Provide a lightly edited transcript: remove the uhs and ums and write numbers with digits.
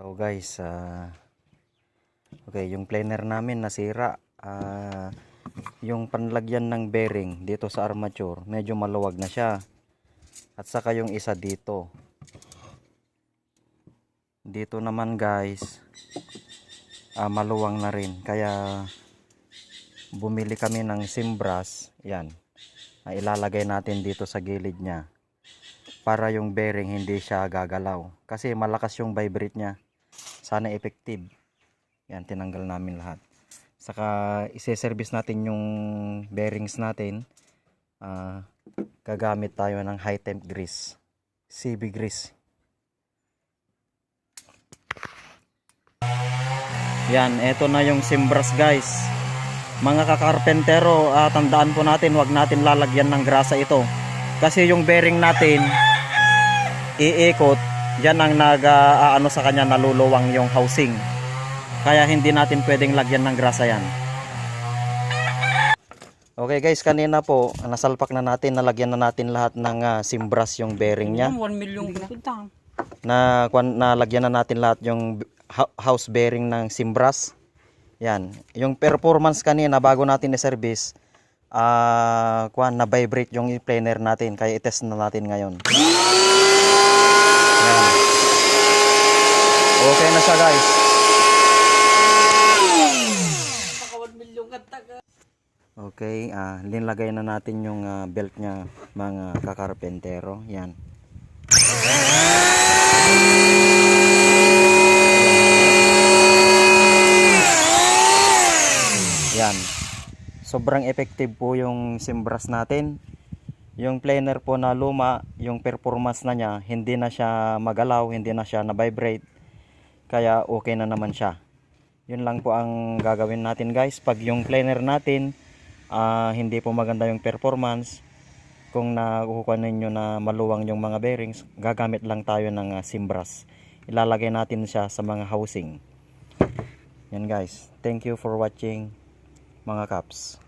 So guys, okay, yung planer namin nasira. Yung panlagyan ng bearing dito sa armature, medyo maluwag na siya. At saka yung isa dito. Dito naman guys, maluwang na rin. Kaya bumili kami ng simbras. Yan. Ilalagay natin dito sa gilid niya. Para yung bearing hindi siya gagalaw. Kasi malakas yung vibrate niya. Sana effective. Yan, tinanggal namin lahat. Saka ise-service natin yung bearings natin. Gagamit tayo ng high temp grease, CB grease. Yan, eto na yung simbras guys. Mga kakarpentero, tandaan po natin, wag natin lalagyan ng grasa ito. Kasi yung bearing natin iikot, yan ang nag-aano sa kanya, naluluwang yung housing. Kaya hindi natin pwedeng lagyan ng grasa yan. Okay guys, kanina po nasalpak na natin, nalagyan na natin lahat ng simbras yung bearing niya. 1 million pinakita. Nalagyan na natin lahat yung house bearing ng simbras. Yan, yung performance kanina bago natin i-service, na-vibrate yung planer natin, kaya i-test na natin ngayon. Yan. Okay na siya guys. Okay, linlagay na natin yung belt nya mga kakarpentero. Yan. Yan. Sobrang effective po yung simbras natin. Yung planer po na luma, yung performance na niya, hindi na siya magalaw, hindi na siya na-vibrate. Kaya okay na naman siya. Yun lang po ang gagawin natin guys. Pag yung planer natin hindi po maganda yung performance, kung nakukuha ninyo na maluwang yung mga bearings, gagamit lang tayo ng simbras. Ilalagay natin siya sa mga housing. Yan guys. Thank you for watching mga kaps.